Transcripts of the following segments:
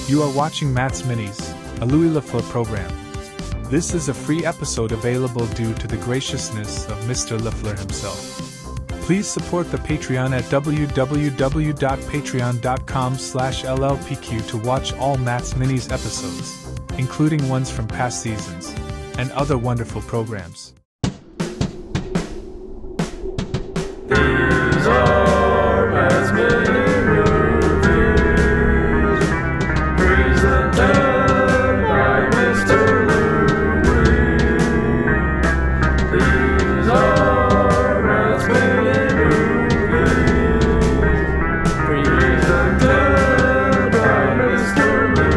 You are watching Matt's Minis, a Louis Lafleur program. This is a free episode available due to the graciousness of Mr. Lafleur himself. Please support the Patreon at www.patreon.com/LLPQ to watch all Matt's Minis episodes, including ones from past seasons, and other wonderful programs. These are Matt's Mini Movies, presented by Mr. Louis. These are Matt's Mini Movies, presented by Mr. Louis.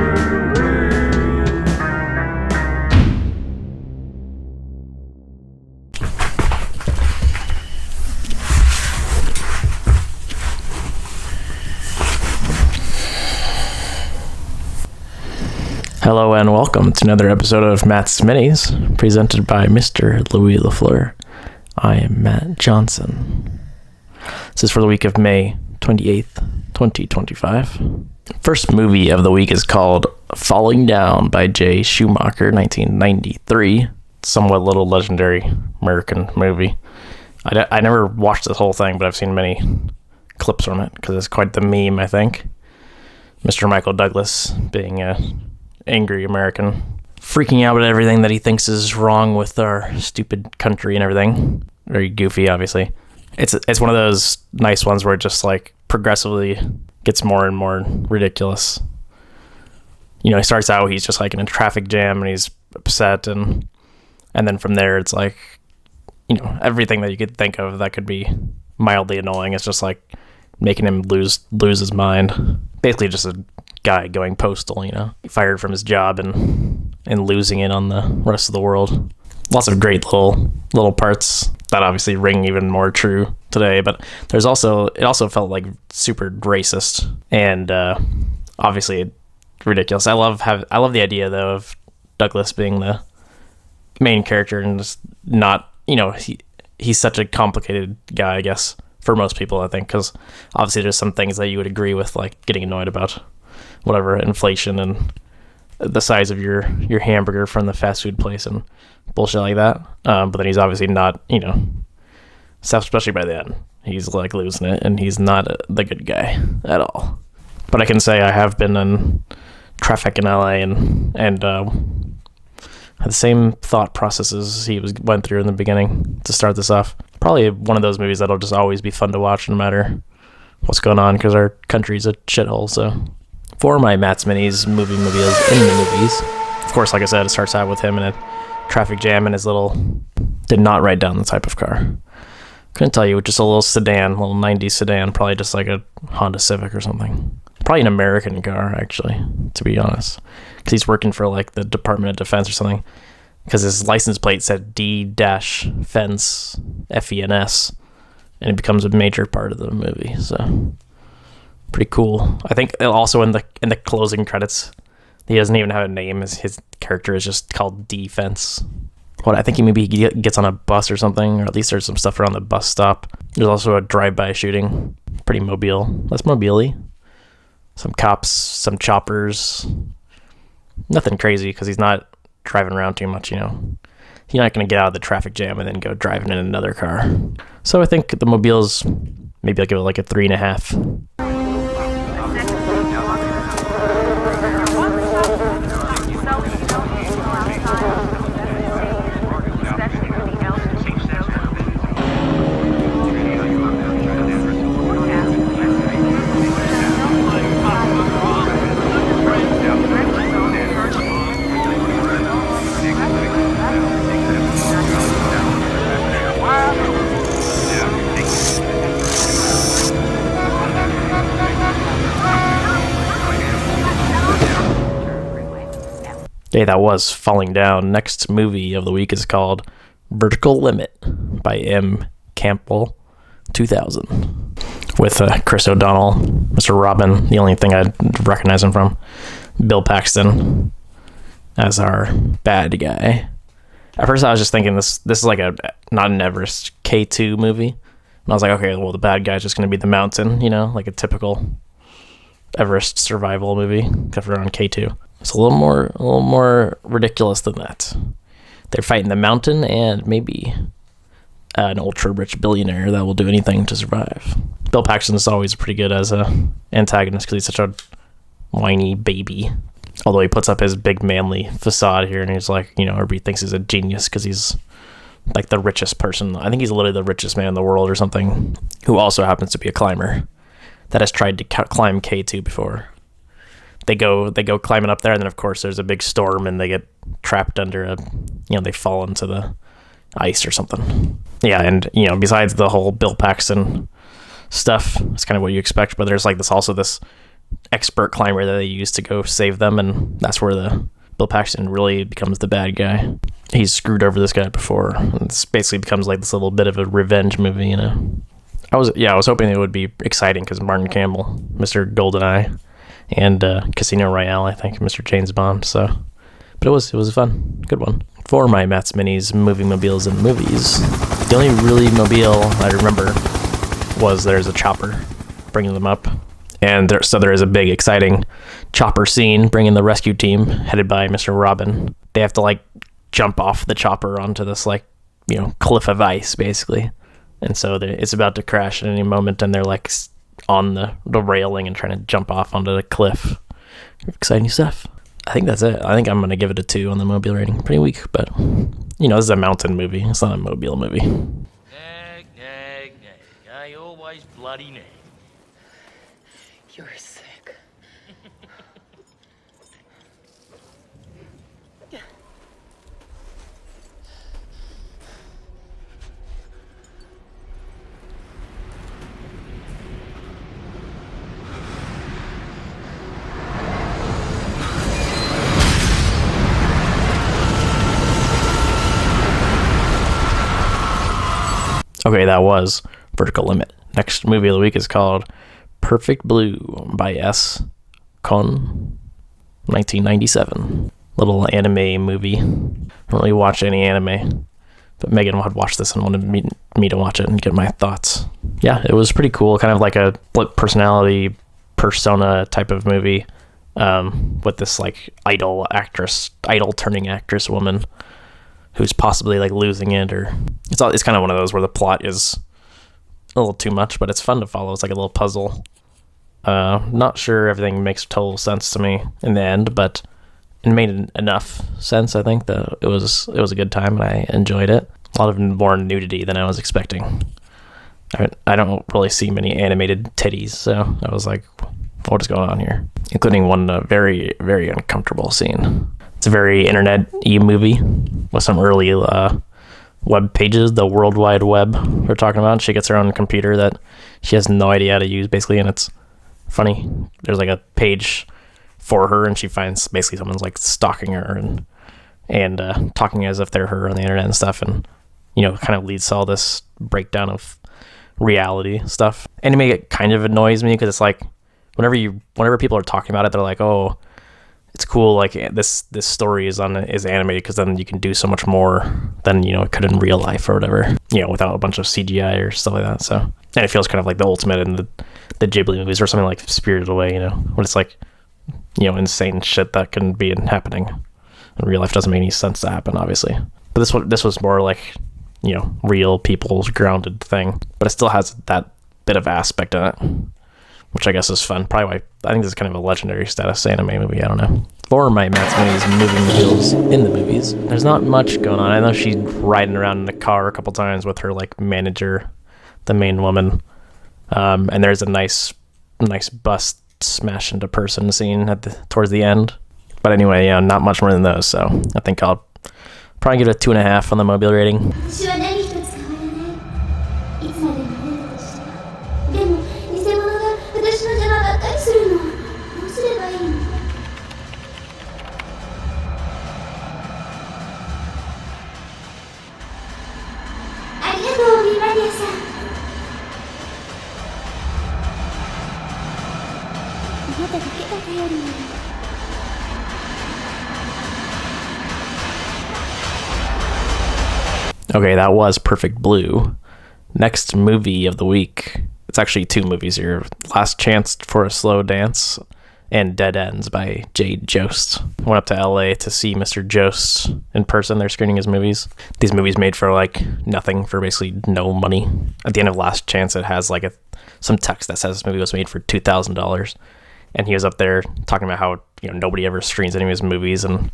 Hello and welcome to another episode of Matt's Minis, presented by Mr. Louis Lafleur. I am Matt Johnson. This is for the week of May 28th, 2025. First movie of the week is called Falling Down by J. Schumacher, 1993. Somewhat little legendary American movie. I never watched the whole thing, but I've seen many clips from it because it's quite the meme, I think. Mr. Michael Douglas being a angry American, freaking out at everything that he thinks is wrong with our stupid country and everything. Very goofy, obviously. It's one of those nice ones where it just like progressively gets more and more ridiculous. You know, he starts out, he's just like in a traffic jam and he's upset, and then from there it's like, you know, everything that you could think of that could be mildly annoying. It's just like making him lose his mind. Basically just a guy going postal, you know, fired from his job and losing it on the rest of the world. Lots of great little parts that obviously ring even more true today, but it also felt like super racist and obviously ridiculous. I love the idea though of Douglas being the main character and just not, you know, he's such a complicated guy, I guess, for most people, I think, because obviously there's some things that you would agree with, like getting annoyed about whatever, inflation and the size of your hamburger from the fast food place and bullshit like that. But then he's obviously not, you know, especially by the end, he's like losing it and he's not the good guy at all. But I can say I have been in traffic in LA and had the same thought processes he went through in the beginning to start this off. Probably one of those movies that'll just always be fun to watch no matter what's going on, because our country's a shithole. So for my Matt's Minis movies in the movies, of course, like I said, it starts out with him in a traffic jam in his did not write down the type of car. Couldn't tell you, just a little 90s sedan, probably just like a Honda Civic or something. Probably an American car, actually, to be honest, because he's working for like the Department of Defense or something, because his license plate said D-Fence, F-E-N-S, and it becomes a major part of the movie. So pretty cool. I think also in the closing credits, he doesn't even have a name. His character is just called Defense. I think he gets on a bus or something, or at least there's some stuff around the bus stop. There's also a drive-by shooting. Pretty mobile. Less mobile-y. Some cops, some choppers. Nothing crazy, because he's not driving around too much, you know. You're not going to get out of the traffic jam and then go driving in another car. So I think the mobile's, maybe I'll give it like a 3.5. Yeah, that was Falling Down. Next movie of the week is called Vertical Limit by M. Campbell, 2000. With Chris O'Donnell, Mr. Robin, the only thing I'd recognize him from. Bill Paxton as our bad guy. At first I was just thinking this is like not an Everest K2 movie. And I was like, okay, well, the bad guy's just going to be the mountain, you know, like a typical Everest survival movie, except for on K2. It's a little more ridiculous than that. They're fighting the mountain and maybe an ultra-rich billionaire that will do anything to survive. Bill Paxton's always pretty good as a antagonist because he's such a whiny baby. Although he puts up his big manly facade here, and he's like, everybody thinks he's a genius because he's like the richest person. I think he's literally the richest man in the world or something, who also happens to be a climber that has tried to climb K2 before. They go climbing up there, and then of course there's a big storm, and they get trapped under they fall into the ice or something. Yeah, and besides the whole Bill Paxton stuff, it's kind of what you expect, but there's like this expert climber that they use to go save them, and that's where the Bill Paxton really becomes the bad guy. He's screwed over this guy before, and it basically becomes like this little bit of a revenge movie, I was hoping it would be exciting because Martin Campbell, Mr. Goldeneye, and Casino Royale, I think, Mr. James Bond. So, but it was a fun, good one. For my Matt's Minis movie mobiles and movies, the only really mobile I remember was there's a chopper bringing them up, and there is a big exciting chopper scene bringing the rescue team headed by Mr. Robin. They have to like jump off the chopper onto this cliff of ice basically. And so it's about to crash at any moment, and they're like on the railing and trying to jump off onto the cliff. Exciting stuff. I think that's it. I think I'm going to give it a 2 on the mobile rating. Pretty weak, but, this is a mountain movie. It's not a mobile movie. Nag, nag, nag. I always bloody nag. You're sick. Okay, that was Vertical Limit. Next movie of the week is called Perfect Blue by S. Cohen, 1997. Little anime movie. I don't really watch any anime, but Megan had watched this and wanted me to watch it and get my thoughts. Yeah, it was pretty cool. Kind of like a split personality persona type of movie, with this like idol turning actress woman who's possibly like losing it, or it's kind of one of those where the plot is a little too much, but it's fun to follow. It's like a little puzzle. Not sure everything makes total sense to me in the end, but it made enough sense. I think that it was a good time and I enjoyed it. A lot of more nudity than I was expecting. I don't really see many animated titties, so I was like, what is going on here? Including one very, very uncomfortable scene. It's a very internet-y movie with some early web pages, the World Wide Web we're talking about. She gets her own computer that she has no idea how to use, basically, and it's funny. There's like a page for her, and she finds basically someone's like stalking her and talking as if they're her on the internet and stuff, and kind of leads to all this breakdown of reality stuff. Anime kind of annoys me because it's like whenever people are talking about it, they're like, oh, it's cool, like this story is animated because then you can do so much more than it could in real life or whatever, without a bunch of CGI or stuff like that. So, and it feels kind of like the ultimate in the Ghibli movies or something like Spirited Away, when it's like insane shit that can be happening in real life doesn't make any sense to happen, obviously. But this was more like real people's grounded thing, but it still has that bit of aspect in it, which I guess is fun. Probably why I think this is kind of a legendary status anime movie. I don't know. For my Matt's Minis moving the wheels in the movies, there's not much going on. I know she's riding around in a car a couple times with her like manager, the main woman, and there's a nice bus smash into person scene towards the end. But anyway, not much more than those. So I think I'll probably give it a 2.5 on the mobile rating. 私は何一つ変わらない。いつまでもあなたとして。でも偽物が私の邪魔ばっかりするの。どうすればいいの？ありがとう、ビーバリアさん。あなただけが頼りなの。Okay, that was Perfect Blue. Next movie of the week It's actually 2 movies here. Last Chance for a Slow Dance and Deadendz by Jost. Went up to LA to see Mr. Jost in person. They're screening his movies. These movies made for like nothing, for basically no money. At the end of Last Chance, it has like some text that says this movie was made for $2,000. And he was up there talking about how, nobody ever screens any of his movies. And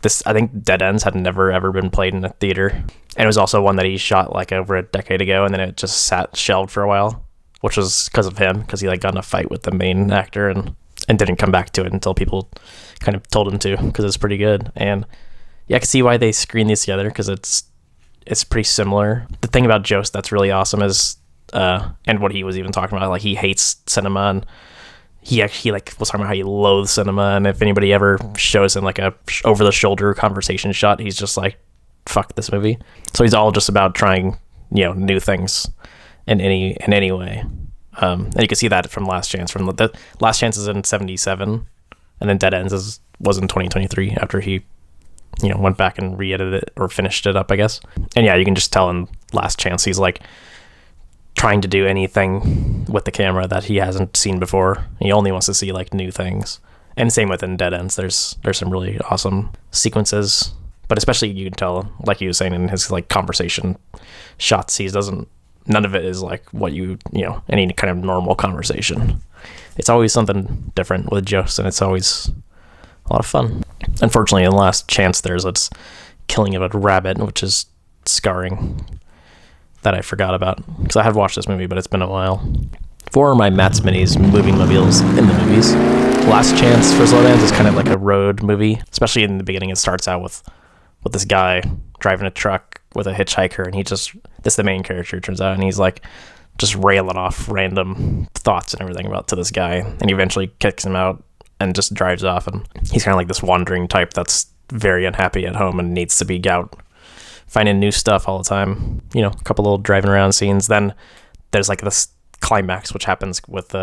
this, I think Deadendz had never ever been played in a theater. And it was also one that he shot like over a decade ago, and then it just sat shelved for a while, which was because of him, because he like got in a fight with the main actor and didn't come back to it until people kind of told him to, because it's pretty good. And yeah, I can see why they screen these together, because it's pretty similar. The thing about Jost that's really awesome is, and what he was even talking about, like he hates cinema, and he like was talking about how he loathes cinema, and if anybody ever shows him like a over the shoulder conversation shot, he's just like, fuck this movie. So he's all just about trying, new things in any way. And you can see that from Last Chance. From the Last Chance is in 1977, and then Deadendz was in 2023 after he, went back and re-edited it or finished it up, I guess. And yeah, you can just tell in Last Chance he's like trying to do anything with the camera that he hasn't seen before. He only wants to see like new things. And same with in Deadendz. There's some really awesome sequences, but especially you can tell, like you were saying, in his like conversation shots, none of it is like what any kind of normal conversation. It's always something different with Jost, and it's always a lot of fun. Unfortunately, in the Last Chance, there's this killing of a rabbit, which is scarring, that I forgot about, because I have watched this movie, but it's been a while. For my Matt's Minis moving mobiles in the movies, Last Chance for Slow Dance is kind of like a road movie, especially in the beginning. It starts out with this guy driving a truck with a hitchhiker, and this the main character, turns out, and he's like just railing off random thoughts and everything to this guy, and he eventually kicks him out and just drives off. And he's kind of like this wandering type that's very unhappy at home and needs to be out finding new stuff all the time. A couple little driving around scenes. Then there's like this climax, which happens with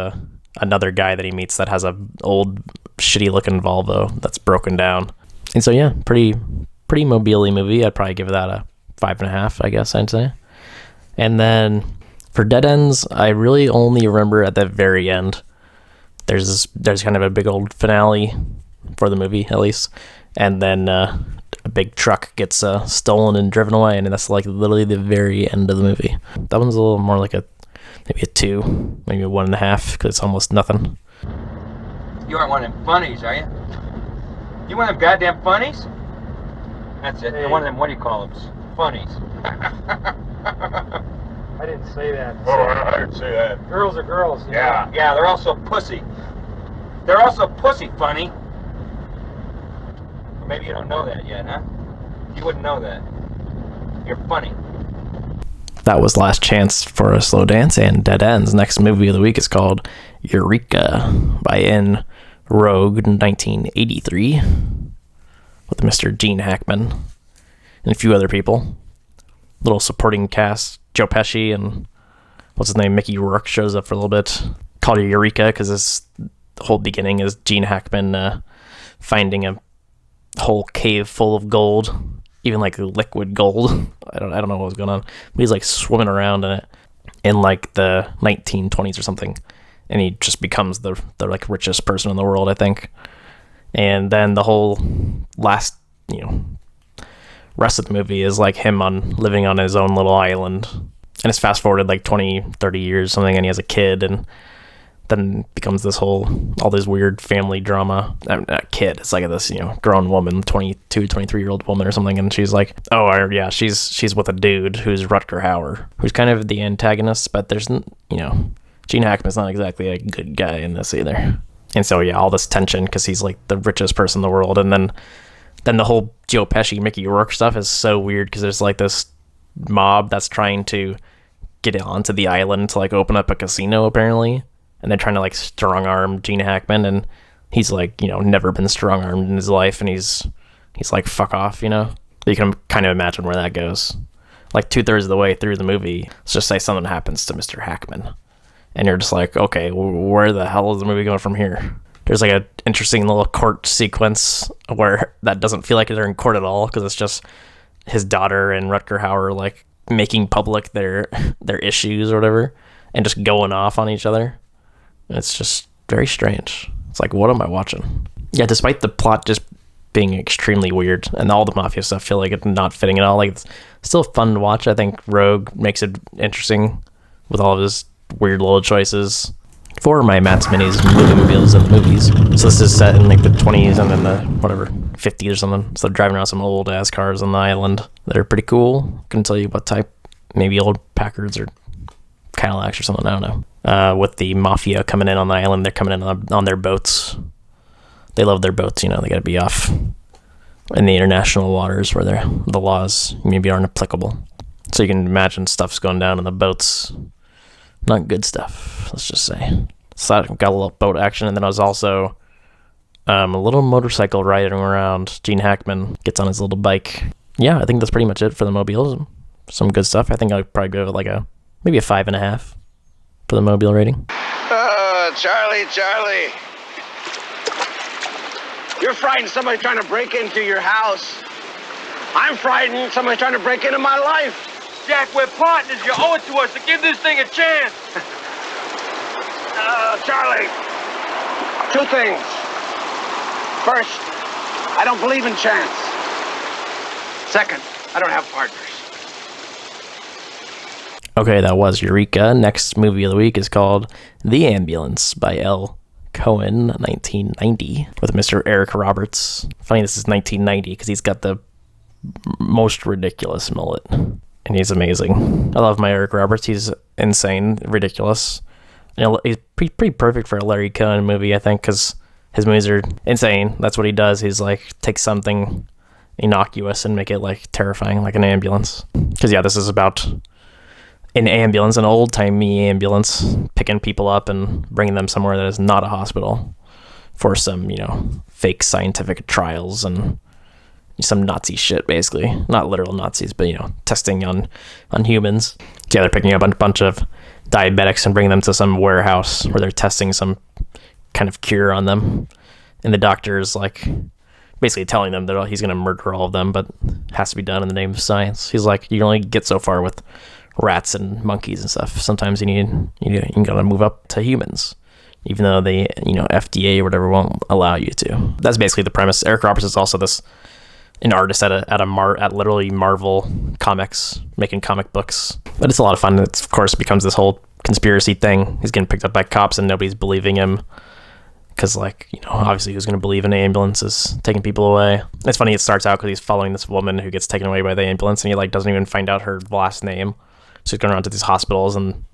another guy that he meets that has a old shitty looking Volvo that's broken down. And so yeah, pretty mobile-y movie. I'd probably give that a 5.5, I guess I'd say. And then for Deadendz, I really only remember at the very end. There's kind of a big old finale for the movie, at least, and then a big truck gets stolen and driven away, and that's like literally the very end of the movie. That one's a little more like maybe a 2, maybe a 1.5, because it's almost nothing. You aren't one of them funnies, are you? You one of them goddamn funnies? That's it. You're one of them, what do you call them? Funnies. I didn't say that. Oh, I didn't say that. Girls are girls. Yeah, they're also pussy. They're also pussy, funny. Or maybe you don't know that yet, huh? You wouldn't know that. You're funny. That was Last Chance for a Slow Dance and Deadendz. Next movie of the week is called Eureka by Roeg, 1983, with Mr. Gene Hackman and a few other people. Little supporting cast. Joe Pesci and what's his name, Mickey Rourke shows up for a little bit. Called it Eureka because the whole beginning is Gene Hackman finding a whole cave full of gold, even like liquid gold. I don't know what was going on, but he's like swimming around in it in like the 1920s or something, and he just becomes the like richest person in the world, I think. And then the whole last rest of the movie is like him living on his own little island, and it's fast forwarded like 20-30 years something, and he has a kid, and then becomes all this weird family drama. Not a kid, it's like this grown woman, 23-year-old woman or something, and she's like, oh yeah, she's with a dude who's Rutger Hauer, who's kind of the antagonist, but there's Gene Hackman's not exactly a good guy in this either. And so yeah, all this tension because he's like the richest person in the world, and then the whole Joe Pesci, Mickey Rourke stuff is so weird because there's like this mob that's trying to get onto the island to like open up a casino apparently, and they're trying to like strong arm Gene Hackman, and he's like never been strong armed in his life, and he's like fuck off. You can kind of imagine where that goes. Like 2/3 of the way through the movie, let's just say something happens to Mr. Hackman, and you're just like, okay, where the hell is the movie going from here? There's like an interesting little court sequence where that doesn't feel like they're in court at all, because it's just his daughter and Rutger Hauer like making public their issues or whatever, and just going off on each other. It's just very strange. It's like, what am I watching? Yeah, despite the plot just being extremely weird and all the mafia stuff feel like it's not fitting at all, like it's still fun to watch. I think Roeg makes it interesting with all of his weird little choices. For my Matt's Minis movie mobiles in the movies, so this is set in like the 20s and then the whatever 50s or something, so they're driving around some old ass cars on the island that are pretty cool. Couldn't tell you what type, maybe old Packards or Cadillacs or something, I don't know. With the mafia coming in on the island, they're coming in on their boats. They love their boats, you know, they gotta be off in the international waters where the laws maybe aren't applicable. So you can imagine stuff's going down in the boats. Not good stuff, let's just say. So I got a little boat action, and then I was also a little motorcycle riding around. Gene Hackman gets on his little bike. Yeah, I think that's pretty much it for the mobiles. Some good stuff. I think I'd probably go with like maybe a 5.5 for the mobile rating. Charlie. You're frightened somebody trying to break into your house. I'm frightened somebody trying to break into my life. Jack, we're partners. You owe it to us to give this thing a chance. Charlie, 2 things. First, I don't believe in chance. Second, I don't have partners. Okay, that was Eureka. Next movie of the week is called The Ambulance by L. Cohen, 1990, with Mr. Eric Roberts. Funny this is 1990 because he's got the most ridiculous mullet. And he's amazing. I love my Eric Roberts. He's insane, ridiculous. You know, he's pretty perfect for a Larry Cohen movie, I think, because his movies are insane. That's what he does. He's like, take something innocuous and make it like terrifying, like an ambulance. Because yeah, this is about an ambulance, an old-timey ambulance, picking people up and bringing them somewhere that is not a hospital for some, you know, fake scientific trials and some Nazi shit, basically. Not literal Nazis, but, you know, testing on humans. Yeah, they're picking up a bunch of diabetics and bringing them to some warehouse where they're testing some kind of cure on them. And the doctor's like basically telling them that he's going to murder all of them, but has to be done in the name of science. He's like, you can only get so far with rats and monkeys and stuff. Sometimes you gotta move up to humans, even though they, you know, FDA or whatever won't allow you to. That's basically the premise. Eric Roberts is also an artist at literally Marvel Comics, making comic books. But it's a lot of fun. It, of course, becomes this whole conspiracy thing. He's getting picked up by cops and nobody's believing him. Because, like, you know, obviously who's going to believe an ambulance is taking people away. It's funny, it starts out because he's following this woman who gets taken away by the ambulance, and he, like, doesn't even find out her last name. So he's going around to these hospitals, and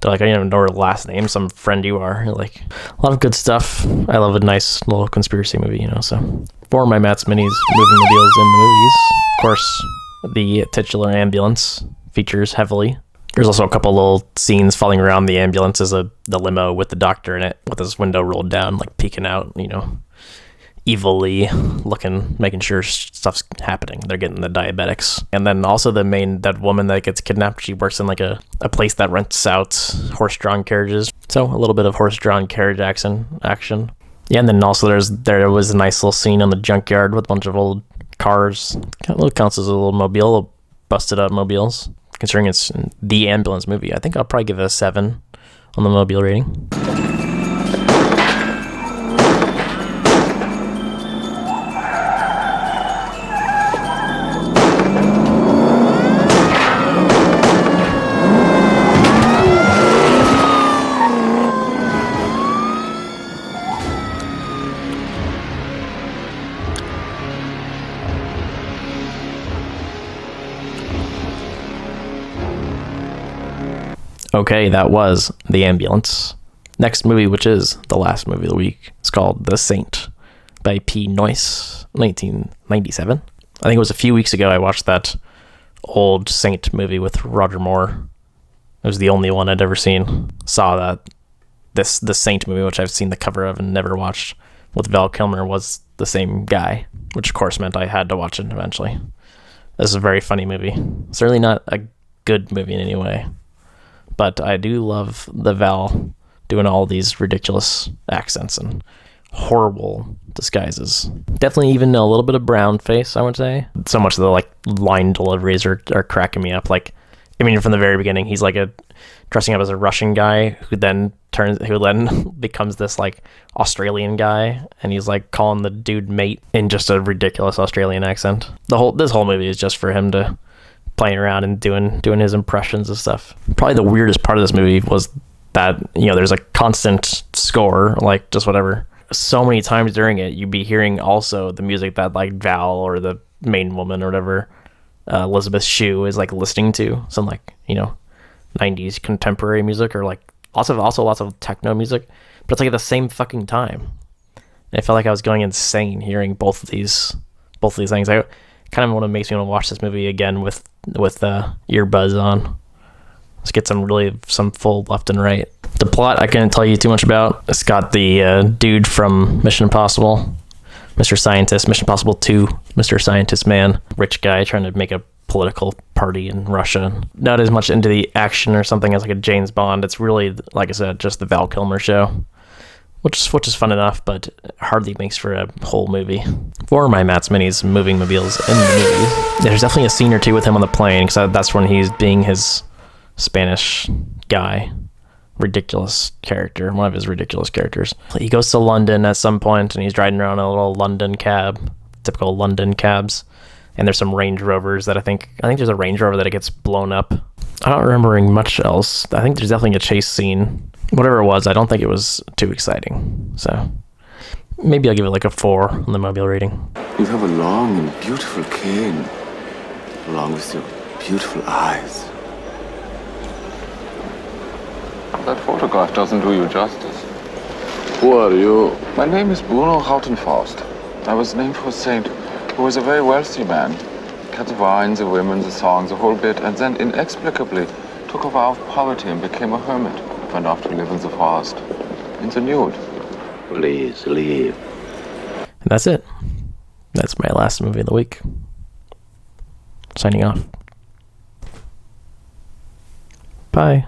they're like, I don't even know her last name, some friend you are. You're like, a lot of good stuff. I love a nice little conspiracy movie, you know, so. For my Matt's Minis movie reveals in the movies, of course, the titular ambulance features heavily. There's also a couple little scenes following around the ambulance as the limo with the doctor in it, with his window rolled down, like peeking out, you know, evilly looking, making sure stuff's happening. They're getting the diabetics. And then also that woman that gets kidnapped, she works in like a place that rents out horse-drawn carriages. So a little bit of horse-drawn carriage action. Yeah, and then also there was a nice little scene on the junkyard with a bunch of old cars. It counts as a little mobile, little busted up mobiles. Considering it's the ambulance movie, I think I'll probably give it a 7 on the mobile rating. Okay, that was The Ambulance. Next movie, which is the last movie of the week, is called The Saint by P. Noyce, 1997. I think it was a few weeks ago I watched that old Saint movie with Roger Moore. It was the only one I'd ever seen. Saw that the Saint movie, which I've seen the cover of and never watched, with Val Kilmer, was the same guy, which of course meant I had to watch it eventually. This is a very funny movie. Certainly not a good movie in any way. But I do love the Val doing all these ridiculous accents and horrible disguises. Definitely even a little bit of brown face, I would say. So much of the like line deliveries are cracking me up. Like I mean, from the very beginning, he's like dressing up as a Russian guy who then becomes this like Australian guy, and he's like calling the dude mate in just a ridiculous Australian accent. This whole movie is just for him to playing around and doing his impressions and stuff. Probably the weirdest part of this movie was that, you know, there's a constant score, like just whatever. So many times during it, you'd be hearing also the music that like Val or the main woman or whatever, Elizabeth Shue is like listening to, some like, you know, 90s contemporary music, or like lots of techno music, but it's like at the same fucking time. And I felt like I was going insane hearing both of these things. I kind of makes me want to watch this movie again with earbuds on. Let's get some full left and right. The plot I can't tell you too much about. It's got the dude from Mission Impossible, Mr. Scientist, Mission Impossible 2, Mr. Scientist Man, rich guy trying to make a political party in Russia. Not as much into the action or something as like a James Bond. It's really, like I said, just the Val Kilmer show, which is fun enough, but hardly makes for a whole movie. For my Matt's Minis moving mobiles in the movie, there's definitely a scene or two with him on the plane, because that's when he's being his Spanish guy. Ridiculous character, one of his ridiculous characters. He goes to London at some point, and he's driving around in a little London cab, typical London cabs, and there's some Range Rovers that I think there's a Range Rover that it gets blown up. I don't remembering much else. I think there's definitely a chase scene. Whatever it was, I don't think it was too exciting. So maybe I'll give it like a 4 on the mobile rating. You have a long and beautiful cane, along with your beautiful eyes. That photograph doesn't do you justice. Who are you? My name is Bruno Rautenfaust. I was named for a saint who was a very wealthy man. Had the wine, the women, the songs, the whole bit, and then inexplicably took a vow of poverty and became a hermit. Went off to live in the forest, in the nude. Please leave. And that's it. That's my last movie of the week. Signing off. Bye.